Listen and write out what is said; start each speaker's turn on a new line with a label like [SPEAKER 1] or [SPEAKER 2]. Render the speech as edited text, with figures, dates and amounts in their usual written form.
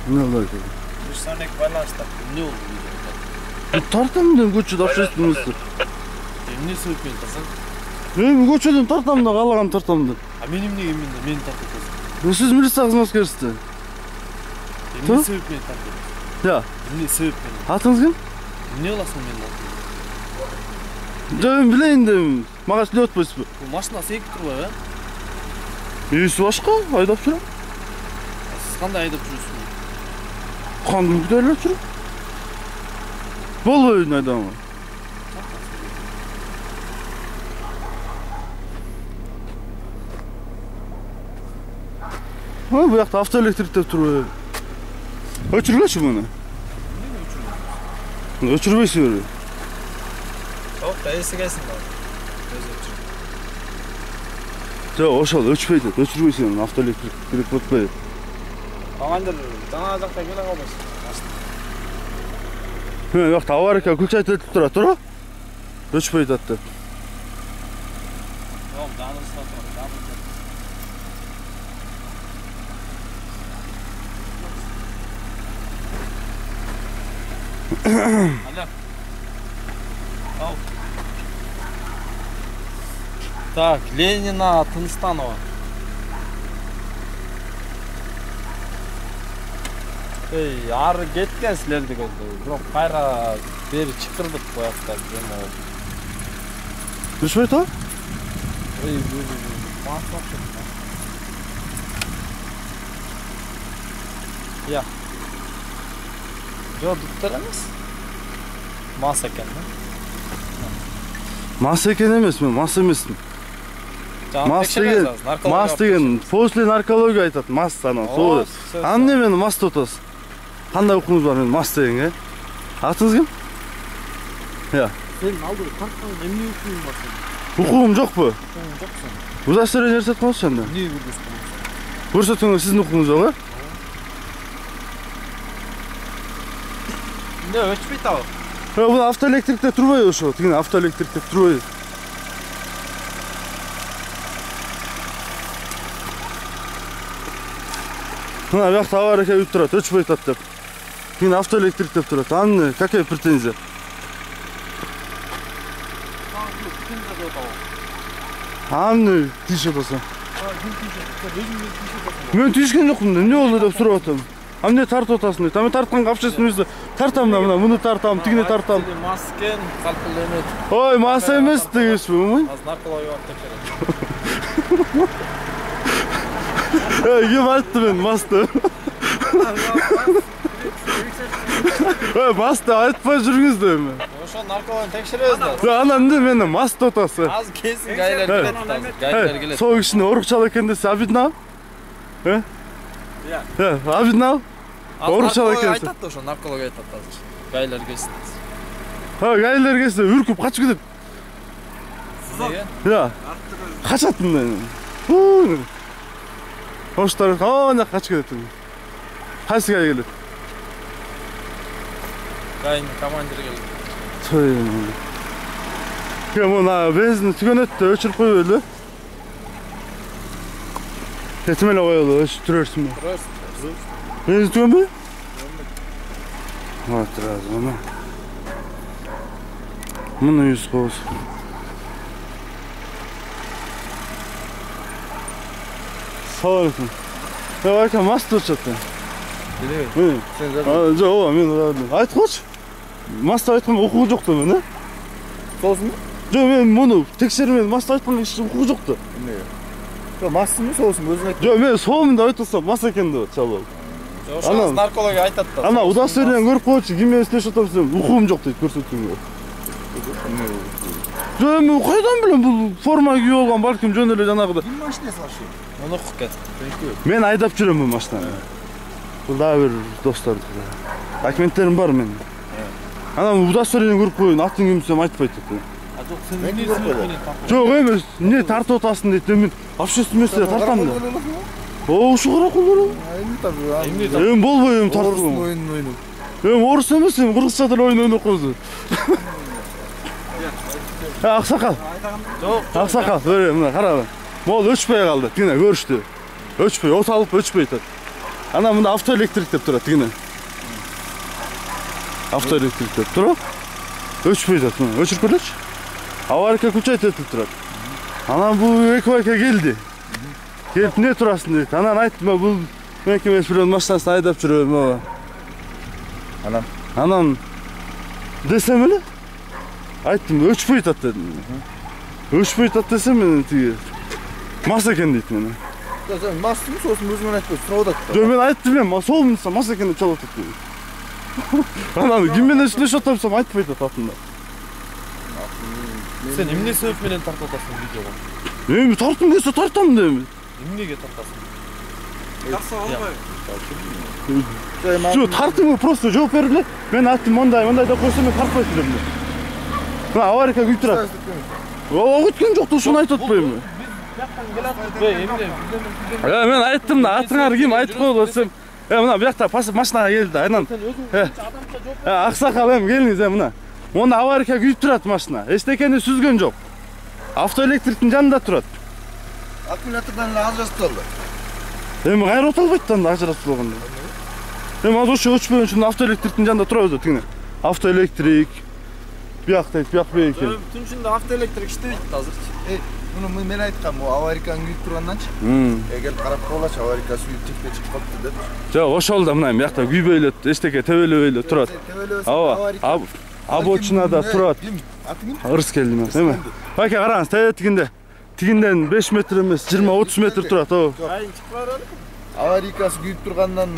[SPEAKER 1] Ne oldu ki?
[SPEAKER 2] Müsanek байланыштар. Ne oldu videoda?
[SPEAKER 1] Tartam dedim göçüde общественности.
[SPEAKER 2] Ne söylüyorsun sen?
[SPEAKER 1] Ben göçüden tartam da kalagan tartam da.
[SPEAKER 2] А benim neyim de meni tartıyorsun.
[SPEAKER 1] Siz milisiya kızmatkерсizсиz.
[SPEAKER 2] Ne söylüyorsun meni tartıyorsun?
[SPEAKER 1] Ya.
[SPEAKER 2] Ne söylüyorsun?
[SPEAKER 1] Atыңыз ким?
[SPEAKER 2] Ne olasın meni tartıyorsun?
[SPEAKER 1] Жөн билейин дедим. Мага сүйлөп атпайсызбы?
[SPEAKER 2] Bu машина секip турбайбы, а?
[SPEAKER 1] Үйүсү башка, айдап жүрөм.
[SPEAKER 2] Siz qanday ayдап жүрөсүз?
[SPEAKER 1] Кандуу күтөлүп жүрөм. Болбойбу айдамга. Bu yakta автоэлектрик деп турбайбы? Өчүргөчү муну. Өчүрбөйсүңбү?
[SPEAKER 2] Жок, эси келсин бар. Өзү өчүр.
[SPEAKER 1] Жок, ошол өчпөйт, өчүрбөйсүң, автоэлектрик керек болуп атпайбы?
[SPEAKER 2] Кагандыр жана жакта келе калбайсың.
[SPEAKER 1] Мен якта авария күлчайтып турат, тура? Өчпөйт атты.
[SPEAKER 2] Жок, жаныбызда тур, жаныбызда. Алло. Ау. Так, Ленина, Тыныстанова. Ey, ары кеткен силерди көрдү. Бирок кайра бери чыкырдык буякта жема болду.
[SPEAKER 1] Өчпөйт а?
[SPEAKER 2] Ey, мансап чыкты. Я. Жо, доктор эмес. Мас экен, да?
[SPEAKER 1] Мас экен эмес, мен мас эмесмин. Мас деген после наркология айтат, мас анан. Аны мен мас деп атасыз. Кандай укуңуз бар мен мас дегенге? Атыңыз ким? Я.
[SPEAKER 2] Сен алдыр тарткан эмне укуң бар сен?
[SPEAKER 1] Укугум жокпу?
[SPEAKER 2] Укуң жоксун.
[SPEAKER 1] Удостоверение көрсөтүп коңузчу анда.
[SPEAKER 2] Эмне көрсөтөсүң?
[SPEAKER 1] Көрсөтүңүз, сиздин укугуңуз жок, э?
[SPEAKER 2] Не, өчпөйт ал.
[SPEAKER 1] Бул автоэлектрикте турбайбы ошо? Тигин автоэлектрикте турбайбы? Мына бuyakta авария келип турат, өчпөйт ат деп. Тигин автоэлектрик деп турат. Аны какая претензия? Аны тийип атасың. Мен тийишкен жокмун, эмне болду деп сурап атам. Эмне тартып атасың дейт. Мен тартканга общественность тартам да, муну тартам, тигини тартам.
[SPEAKER 2] Маскен, калпыл эмес.
[SPEAKER 1] Ой, мас эмес дегенсизби?
[SPEAKER 2] Аз наркология алып текшерет.
[SPEAKER 1] Ким айтты мен масты? Масты айтпай жүрүңүз да эми.
[SPEAKER 2] Ошо наркологияны текшеребиз да.
[SPEAKER 1] Анан эмне мени мас деп атасыз?
[SPEAKER 2] Аз келсин гайлер келет. Гайлер келет.
[SPEAKER 1] Сол кишини орукчал экен десе обидно?
[SPEAKER 2] Я.
[SPEAKER 1] Обидно? Орукчал экен.
[SPEAKER 2] Айтат ошо наркология айтат азыр. Гайлер келсин.
[SPEAKER 1] Гайлер келсе үркүп качып кетет.
[SPEAKER 2] Неге?
[SPEAKER 1] Я. Качат мындай. Оштар, ана качып кетет. Кайсы гай келет?
[SPEAKER 2] Гайдын командир келет.
[SPEAKER 1] Той. Мына бензин түгөнөттү, өчүрүп койбойлу. Кетим эле коелу, өчүп жүрөрсүңбү?
[SPEAKER 2] Жүрөсүң.
[SPEAKER 1] Бензин түгөнбөйбү? Вот раз, мына. Муну 100 коебуз. Саламатсың. Айка мас деп жатты.
[SPEAKER 2] Билебейм. Сен
[SPEAKER 1] Жок, мен айтып койчу. Маста айткан укугу жок да мен, э?
[SPEAKER 2] Соосун?
[SPEAKER 1] Жок, мен муну текшермен маста айткан эч укугу жок да.
[SPEAKER 2] Эмнеге? Жок, массыңбы, соосун өзүң айт.
[SPEAKER 1] Жок, мен соомун деп айтсам мас экен деп чалып.
[SPEAKER 2] Ошо наркология айтат да.
[SPEAKER 1] Ана удостоверение көрүп койчу, ким эстешип атасың? Укугум жок дейт, көрсөтүүгө. Жок, мен кайдан билем бул форма кийип алган, балким жөн эле жанагыдай.
[SPEAKER 2] Ким машинасы ашы? Муну укуп кет.
[SPEAKER 1] Мен айдап жүрөм бул машинаны. Бул дагы бир достордук. Документтерим бар менин. Анан удостоверение көрүп коюн, атың ким десем айтпайт дейт.
[SPEAKER 2] А жок, сен эмне менен тартып?
[SPEAKER 1] Жок эмес, эмне тартып атасың дейт. Мен общественностьте тартам да. Ошо каракол берем. Эми болбой эми тартып. Эми орус эмес, эми кыргызча деле оюн ойноп койду. Аксакал.
[SPEAKER 2] Жок.
[SPEAKER 1] Аксакал, мына карабы. Могул өчпөй калды. Тине көрүштү. Өчпөй, от алып өчпөйт. Ana mында автоэлектрик деп турат тигине. Автоэлектрик деп туруп, өчпөй жатат. Мына өчүрүп көрөчү. Авария күчөйт этип турат. Анан бул эки байка келди. Келип не турасың дейт. Анан айттым, бул меники эмес бирөөнүн машинасын айдап жүрөм. Анан десем эле айттым, өчпөй жатат дедим. Өчпөй жатат десем мен тиги мас экен дейт мени.
[SPEAKER 3] Сен массың, сосын өзүңөн айтпай сурап атат.
[SPEAKER 1] Жо мен айттым, мен солмусам мас экен деп чалып атат. Анан ким менен сүйлөшүп атсам айтпай жатат атында.
[SPEAKER 2] Сен эмне себеп менен тартып атасың видеого?
[SPEAKER 1] Эми тартым десе тартам дейм.
[SPEAKER 2] Эмнеге тартасың? Тарса албайбы?
[SPEAKER 1] Жо тартым просто жооп берип эле. Мен айттым мондай деп койсом мен тартпайт элем. Мына авария күйүп турат. Өткөн жок, ушуну айтып атпаймынбы? Мен айттым да, атыңар ким айтып коелу десем. Мына биякта машинага келди, анан. Аксакал эми келиңиз мына. Монда авария күйүп турат машина. Эчтекени сүзгөн жок. Автоэлектриктин жанында турат.
[SPEAKER 3] Аккумулятордон эле ажырасып калды.
[SPEAKER 1] Эми кайра отолбойт да ажырасып болгондо. Эми азыр ошо өчпөйүн үчүн автоэлектриктин жанында турабыз тигине. Автоэлектрик. Биякта бей экен.
[SPEAKER 2] Түн ичинде автоэлектрик иштебейт азырчы.
[SPEAKER 3] Муну мен айткам, авариканы күйүп турганданчы. Келип карап коелачы, аварика сүйүп текте чыгып калыптыр деп.
[SPEAKER 1] Жок, ошол да мына биякта күйбөй эле, эчтеке тебелебей эле турат. Ооба. Обочинада турат. Ырыс келди мен. Эме. Байке караңыз, тигинден 5 метр эмес, 20-30 метр турат.
[SPEAKER 3] Аварикасы күйүп тургандан